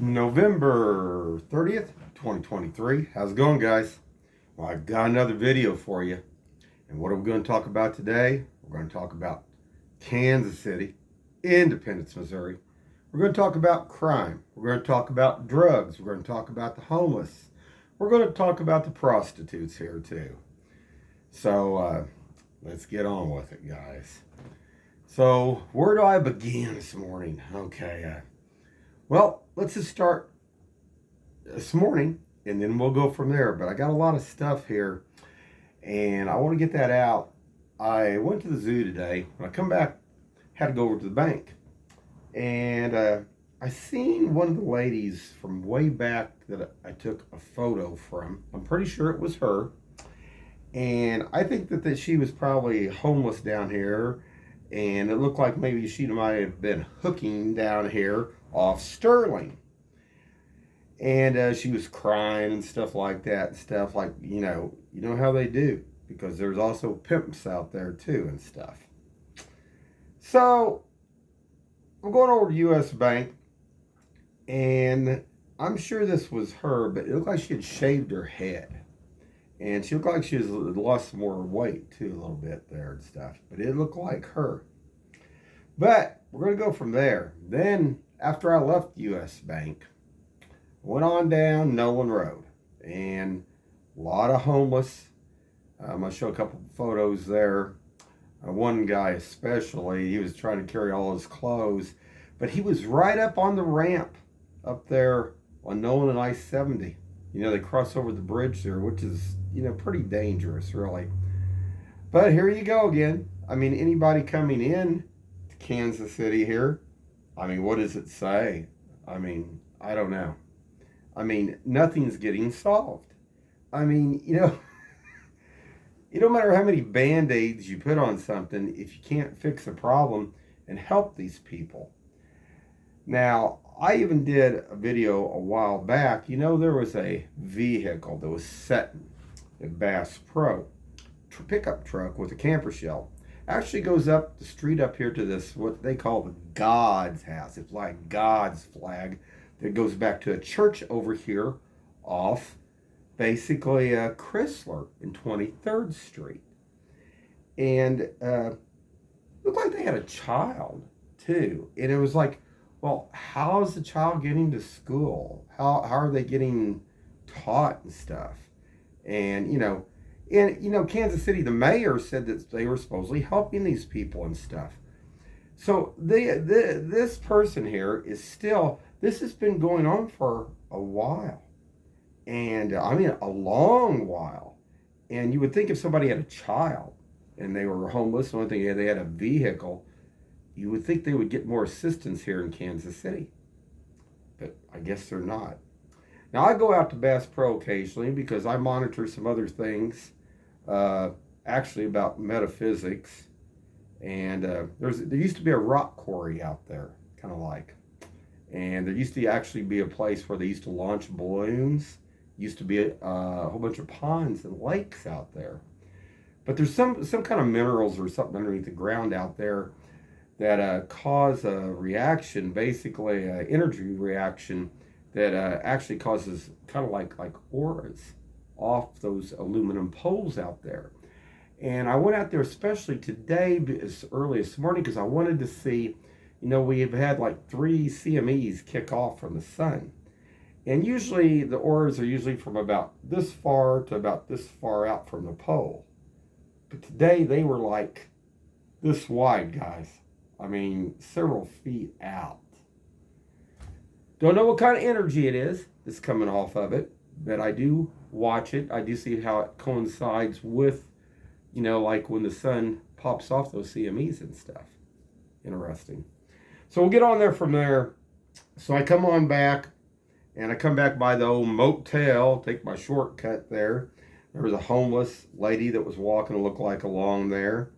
November 30th, 2023. How's it going, guys? Well, I've got another video for you. And what are we going to talk about today? We're going to talk about Kansas City, Independence, Missouri. We're going to talk about crime. We're going to talk about drugs. We're going to talk about the homeless. We're going to talk about the prostitutes here, too. So, let's get on with it, guys. So, where do I begin this morning? Okay, well, let's just start this morning, and then we'll go from there. But I got a lot of stuff here, and I want to get that out. I went to the zoo today. When I come back, had to go over to the bank. And I seen one of the ladies from way back that I took a photo from. I'm pretty sure it was her. And I think that she was probably homeless down here. And it looked like maybe she might have been hooking down here off Sterling. And she was crying and stuff like that. And stuff like, you know how they do. Because there's also pimps out there too and stuff. So, I'm going over to U.S. Bank. And I'm sure this was her, but it looked like she had shaved her head. And she looked like she had lost more weight too, a little bit there and stuff. But it looked like her. But we're going to go from there. Then, after I left U.S. Bank, went on down Nolan Road. And a lot of homeless. I'm going to show a couple of photos there. One guy especially, he was trying to carry all his clothes. But he was right up on the ramp up there on Nolan and I-70. They cross over the bridge there, which is, pretty dangerous, really. But here you go again. I mean, anybody coming in to Kansas City here, what does it say? I don't know. Nothing's getting solved. It don't matter how many Band-Aids you put on something if you can't fix a problem and help these people. Now, I even did a video a while back. There was a vehicle that was setting at Bass Pro, pickup truck with a camper shell. Actually goes up the street up here to this, what they call the God's house. It's like God's flag that goes back to a church over here off basically Chrysler in 23rd Street. And looked like they had a child too. And it was like, well, how is the child getting to school? How are they getting taught and stuff? And, Kansas City, the mayor said that they were supposedly helping these people and stuff. So this person here is still, this has been going on for a while. And, a long while. And you would think if somebody had a child and they were homeless, the only thing they had a vehicle, you would think they would get more assistance here in Kansas City. But I guess they're not. Now, I go out to Bass Pro occasionally because I monitor some other things, actually about metaphysics. And there used to be a rock quarry out there, kind of like. And there used to actually be a place where they used to launch balloons. Used to be a whole bunch of ponds and lakes out there. But there's some kind of minerals or something underneath the ground out there that cause a reaction, basically an energy reaction that actually causes kind of like auras off those aluminum poles out there. And I went out there especially today, as early as morning, because I wanted to see, we've had like 3 CMEs kick off from the sun. And usually the auras are usually from about this far to about this far out from the pole. But today they were like this wide, guys. Several feet out. Don't know what kind of energy it is that's coming off of it, but I do watch it. I do see how it coincides with, like when the sun pops off those CMEs and stuff. Interesting. So we'll get on there from there. So I come on back, and I come back by the old motel, take my shortcut there. There was a homeless lady that was walking, looked like along there.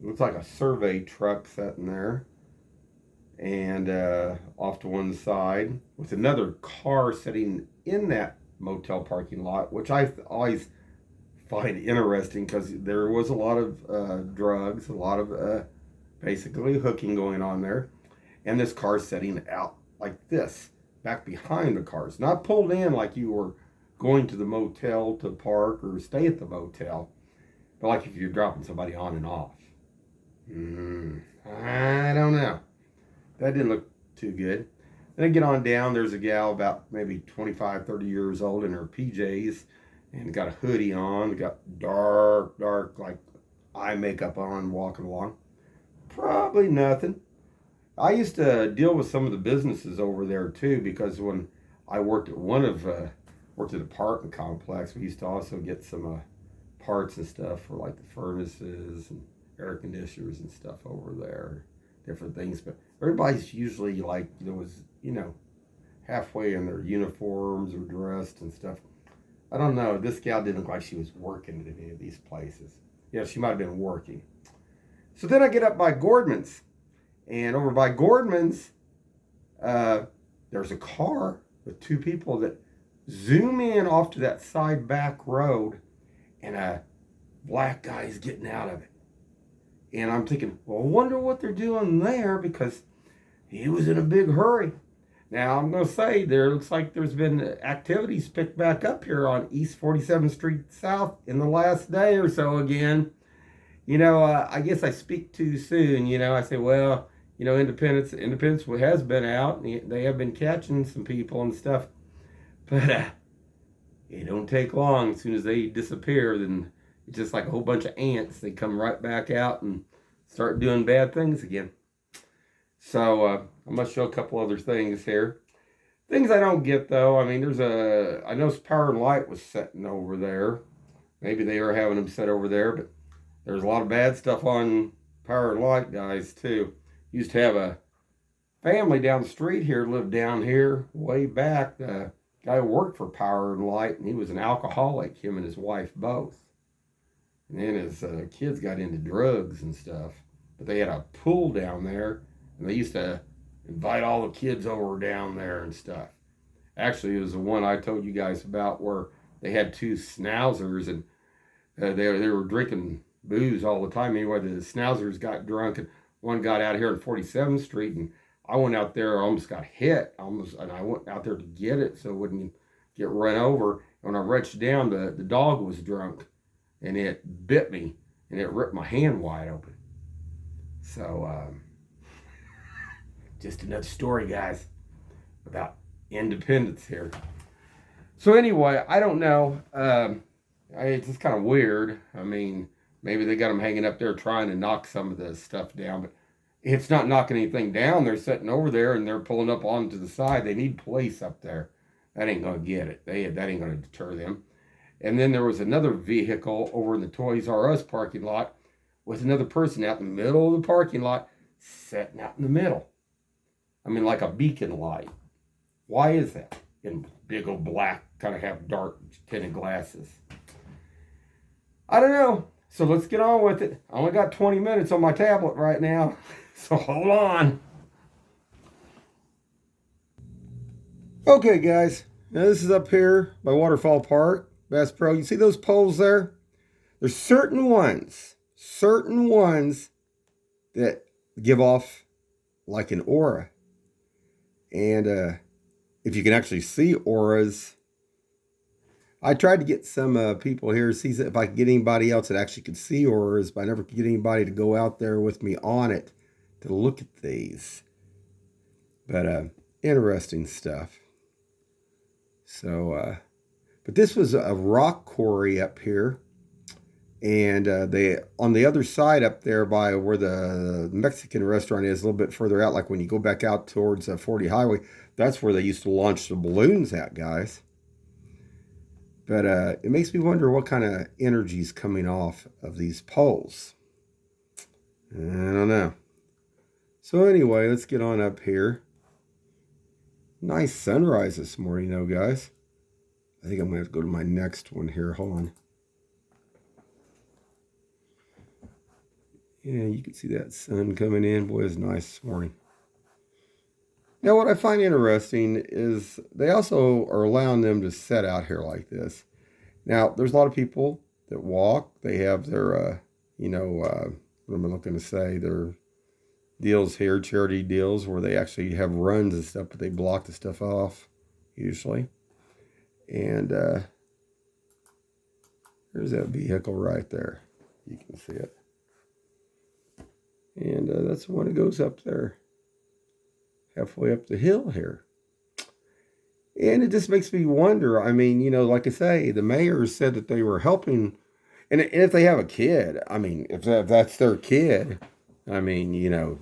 Looks like a survey truck sitting there. And off to one side, with another car sitting in that motel parking lot, which I always find interesting because there was a lot of drugs, a lot of basically hooking going on there. And this car sitting out like this, back behind the cars. Not pulled in like you were going to the motel to park or stay at the motel, but like if you're dropping somebody on and off. I don't know. That didn't look too good. Then I get on down, there's a gal about maybe 25, 30 years old in her PJs and got a hoodie on, got dark, like eye makeup on, walking along. Probably nothing. I used to deal with some of the businesses over there too, because when I worked at worked at an apartment complex, we used to also get some parts and stuff for like the furnaces and air conditioners and stuff over there, different things. But everybody's usually like, halfway in their uniforms or dressed and stuff. I don't know. This gal didn't look like she was working at any of these places. Yeah, she might have been working. So then I get up by Gordman's. And over by Gordman's, there's a car with two people that zoom in off to that side back road, and a black guy's getting out of it. And I'm thinking, well, I wonder what they're doing there, because he was in a big hurry. Now, I'm going to say looks like there's been activities picked back up here on East 47th Street South in the last day or so again. I guess I speak too soon. I say, well, Independence has been out, and they have been catching some people and stuff. But it don't take long. As soon as they disappear, then it's just like a whole bunch of ants. They come right back out and start doing bad things again. So I'm going to show a couple other things here. Things I don't get, though. I mean, I know Power and Light was setting over there. Maybe they are having them set over there, but there's a lot of bad stuff on Power and Light, guys, too. Used to have a family down the street here, lived down here way back. The guy worked for Power and Light, and he was an alcoholic, him and his wife both. And then his kids got into drugs and stuff. But they had a pool down there, and they used to invite all the kids over down there and stuff. Actually, it was the one I told you guys about where they had two schnauzers, and they were drinking booze all the time. Anyway, the schnauzers got drunk, and one got out here on 47th Street, and I went out there, almost got hit, and I went out there to get it so it wouldn't get run over. When I reached down, the dog was drunk, and it bit me, and it ripped my hand wide open. So, just another story, guys, about independence here. So anyway, I don't know. It's just kind of weird. I mean, maybe they got them hanging up there trying to knock some of the stuff down, but it's not knocking anything down. They're sitting over there and they're pulling up onto the side. They need police up there. That ain't going to get it. That ain't going to deter them. And then there was another vehicle over in the Toys R Us parking lot with another person out in the middle of the parking lot, sitting out in the middle. I mean, like a beacon light. Why is that? In big old black, kind of have dark tinted glasses. I don't know. So let's get on with it. I only got 20 minutes on my tablet right now. So hold on. Okay, guys. Now this is up here by Waterfall Park, Bass Pro. You see those poles there? There's certain ones that give off like an aura. And if you can actually see auras, I tried to get some people here, see if I could get anybody else that actually could see auras, but I never could get anybody to go out there with me on it to look at these. But interesting stuff. So, but this was a rock quarry up here. And they on the other side up there by where the Mexican restaurant is, a little bit further out, like when you go back out towards 40 Highway, that's where they used to launch the balloons at, guys. But it makes me wonder what kind of energy is coming off of these poles. I don't know. So anyway, let's get on up here. Nice sunrise this morning, though, guys. I think I'm going to have to go to my next one here. Hold on. Yeah, you can see that sun coming in. Boy, it's nice this morning. Now, what I find interesting is they also are allowing them to set out here like this. Now, there's a lot of people that walk. They have their, what am I looking to say? Their deals here, charity deals, where they actually have runs and stuff, but they block the stuff off usually. And there's that vehicle right there. You can see it. And that's the one that goes up there, halfway up the hill here. And it just makes me wonder. I mean, like I say, the mayor said that they were helping. And if they have a kid, I mean, if that's their kid, I mean,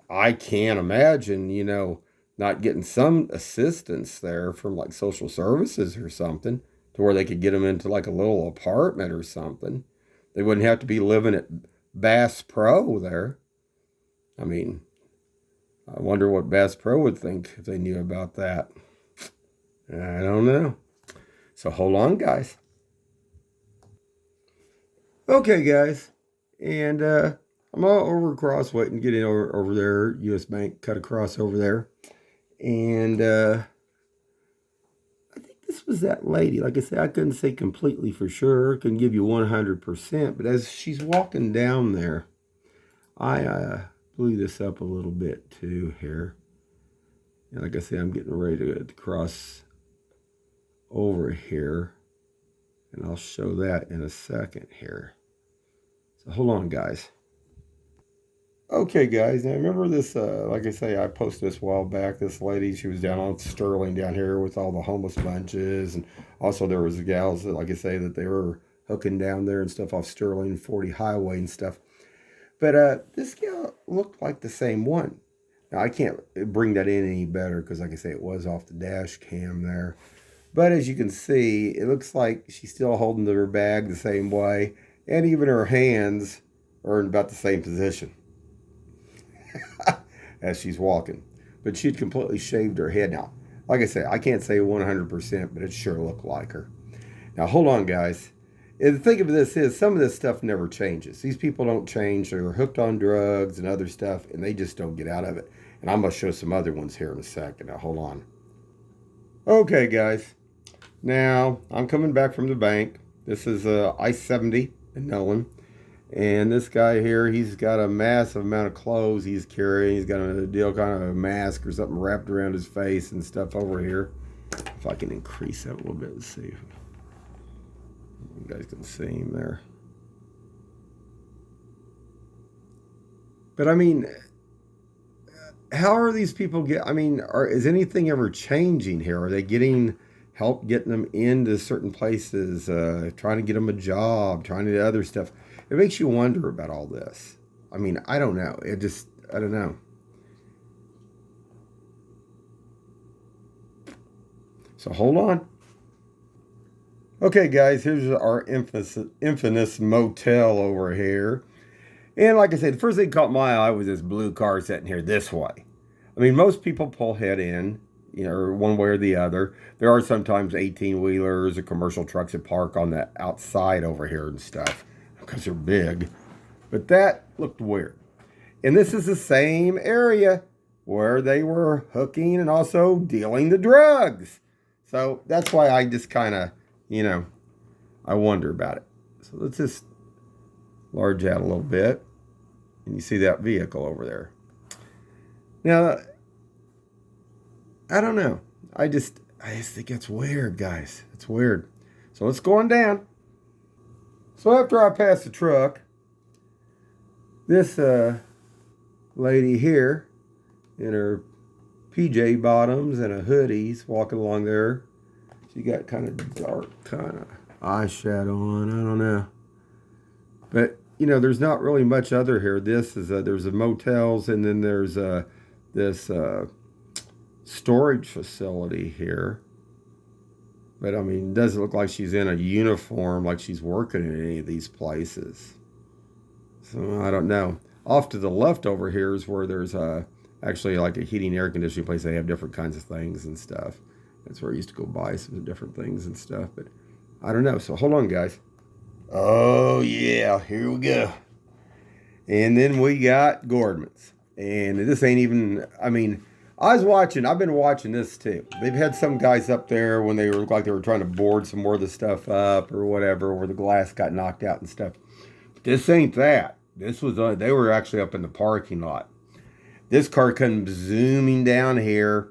I can't imagine, not getting some assistance there from like social services or something to where they could get them into like a little apartment or something. They wouldn't have to be living at Bass Pro there. I mean, I wonder what Bass Pro would think if they knew about that. I don't know. So hold on, guys. Okay, guys. And I'm all over across waiting, getting over there. U.S. Bank cut across over there. And I think this was that lady. Like I said, I couldn't say completely for sure. Couldn't give you 100%. But as she's walking down there, I blew this up a little bit too here. And like I said, I'm getting ready to cross over here. And I'll show that in a second here. So hold on, guys. Okay, guys. Now remember this, like I say, I posted this a while back. This lady, she was down on Sterling down here with all the homeless bunches. And also there was gals that, like I say, that they were hooking down there and stuff off Sterling 40 Highway and stuff. But this gal looked like the same one. Now, I can't bring that in any better because, like I say, it was off the dash cam there. But as you can see, it looks like she's still holding her bag the same way. And even her hands are in about the same position as she's walking. But she'd completely shaved her head. Now, like I say, I can't say 100%, but it sure looked like her. Now, hold on, guys. And the thing of this is, some of this stuff never changes. These people don't change. They're hooked on drugs and other stuff, and they just don't get out of it. And I'm going to show some other ones here in a second. Now, hold on. Okay, guys. Now, I'm coming back from the bank. This is I-70 in Nolan. And this guy here, he's got a massive amount of clothes he's carrying. He's got a deal, kind of a mask or something wrapped around his face and stuff over here. If I can increase that a little bit, let's see. You guys can see him there. But I mean, how are these people is anything ever changing here? Are they getting help getting them into certain places, trying to get them a job, trying to do other stuff? It makes you wonder about all this. I mean, I don't know. I don't know. So hold on. Okay, guys, here's our infamous motel over here. And like I said, the first thing caught my eye was this blue car sitting here this way. I mean, most people pull head in, one way or the other. There are sometimes 18-wheelers or commercial trucks that park on the outside over here and stuff because they're big. But that looked weird. And this is the same area where they were hooking and also dealing the drugs. So that's why I just kind of, I wonder about it. So let's just large out a little bit. And you see that vehicle over there. Now, I don't know. I just think it's weird, guys. It's weird. So let's go on down. So after I pass the truck, this lady here in her PJ bottoms and a hoodie's walking along there. She got kind of dark kind of eyeshadow on. I don't know. But, there's not really much other here. This is there's motels, and then there's this storage facility here. But, I mean, it doesn't look like she's in a uniform like she's working in any of these places. So, I don't know. Off to the left over here is where there's actually like a heating air conditioning place. They have different kinds of things and stuff. That's where I used to go buy some different things and stuff. But I don't know. So hold on, guys. Oh, yeah. Here we go. And then we got Gordman's. And this ain't even, I've been watching this too. They've had some guys up there when they were like they were trying to board some more of the stuff up or whatever, where the glass got knocked out and stuff. This ain't that. This was, they were actually up in the parking lot. This car comes zooming down here.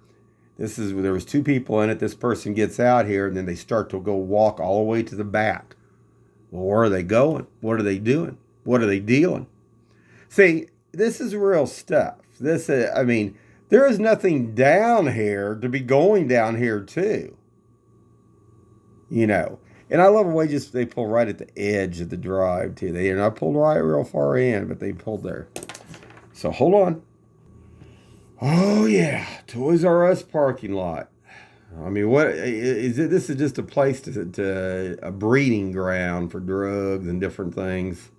There was two people in it. This person gets out here, and then they start to go walk all the way to the back. Well, where are they going? What are they doing? What are they dealing? See, this is real stuff. I mean, there is nothing down here to be going down here too. You know, and I love the way they pull right at the edge of the drive too. They're not pulled right real far in, but they pulled there. So hold on. Oh yeah, Toys R Us parking lot. I mean, what is it? This is just a place to a breeding ground for drugs and different things.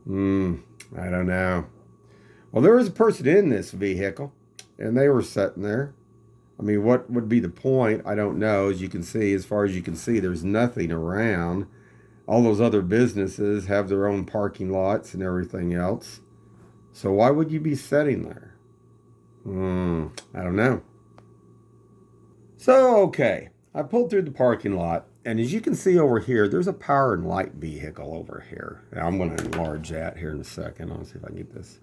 I don't know. Well, there was a person in this vehicle, and they were sitting there. I mean, what would be the point? I don't know. As you can see, as far as you can see, there's nothing around. All those other businesses have their own parking lots and everything else. So why would you be sitting there? I don't know. So, okay, I pulled through the parking lot, and as you can see over here, there's a power and light vehicle over here. Now, I'm going to enlarge that here in a second. I'll see if I can get this.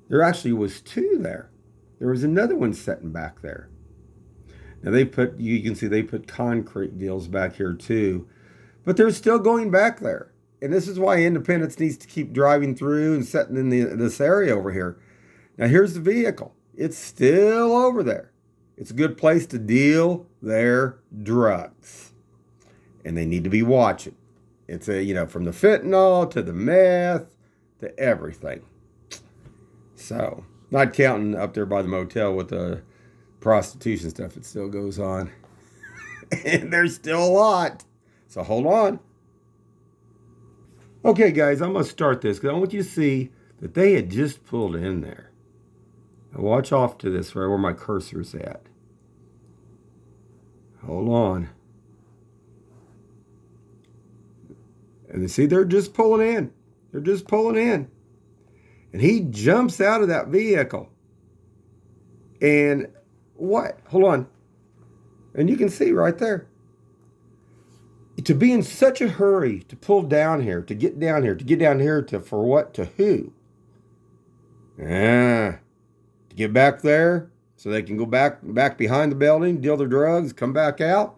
There actually was two there. There was another one sitting back there. Now, you can see they put concrete deals back here too, but they're still going back there. And this is why Independence needs to keep driving through and sitting in this area over here. Now, here's the vehicle. It's still over there. It's a good place to deal their drugs. And they need to be watching. It's from the fentanyl to the meth to everything. So, not counting up there by the motel with the prostitution stuff. It still goes on. And there's still a lot. So, hold on. Okay, guys, I'm going to start this because I want you to see that they had just pulled in there. Now watch off to this right where my cursor's at. Hold on. And you see, they're just pulling in. They're just pulling in. And he jumps out of that vehicle. And what? Hold on. And you can see right there. To be in such a hurry to pull down here, to get down here to for what? To who? To get back there so they can go back behind the building, deal their drugs, come back out.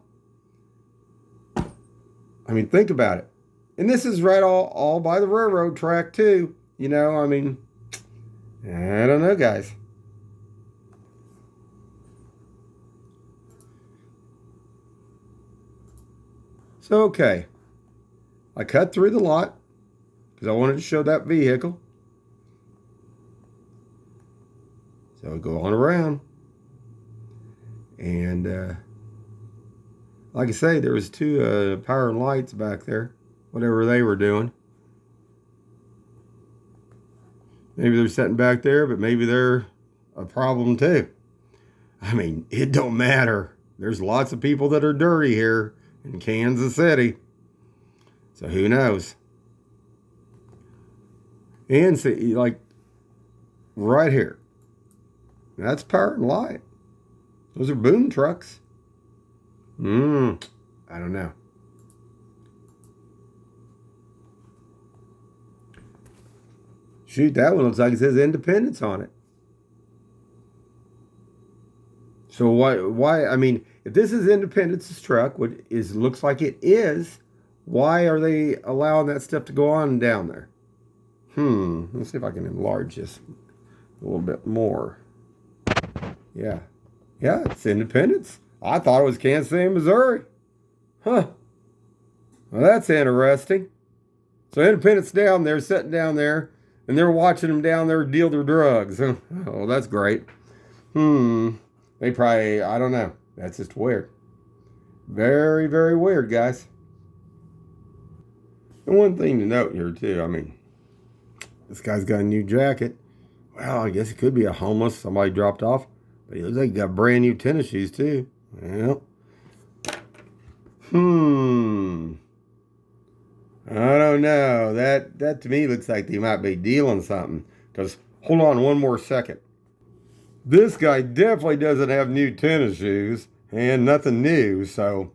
I mean, think about it. And this is right all by the railroad track too. I mean, I don't know, guys. So, okay, I cut through the lot because I wanted to show that vehicle. So I go on around. And like I say, there was two power and lights back there, whatever they were doing. Maybe they're sitting back there, but maybe they're a problem too. I mean, it don't matter. There's lots of people that are dirty here in Kansas City. So who knows? And see, like right here. That's power and light. Those are boom trucks. I don't know. Shoot, that one looks like it says Independence on it. So why, I mean, if this is Independence's truck, what looks like it is, why are they allowing that stuff to go on down there? Let's see if I can enlarge this a little bit more. Yeah, it's Independence. I thought it was Kansas City, Missouri. Huh. Well, that's interesting. So Independence down there, sitting down there, and they're watching them down there deal their drugs. Oh, that's great. They probably, I don't know. That's just weird. Very, very weird, guys. And one thing to note here, too, I mean, this guy's got a new jacket. Well, I guess it could be a homeless, somebody dropped off. But he looks like he got brand new tennis shoes, too. Well, I don't know. That to me looks like they might be dealing something. Because, hold on one more second. This guy definitely doesn't have new tennis shoes and nothing new, so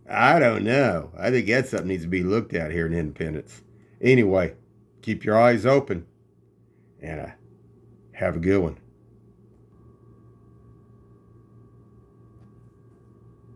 I don't know. I think that's something needs to be looked at here in Independence. Anyway, keep your eyes open, and have a good one.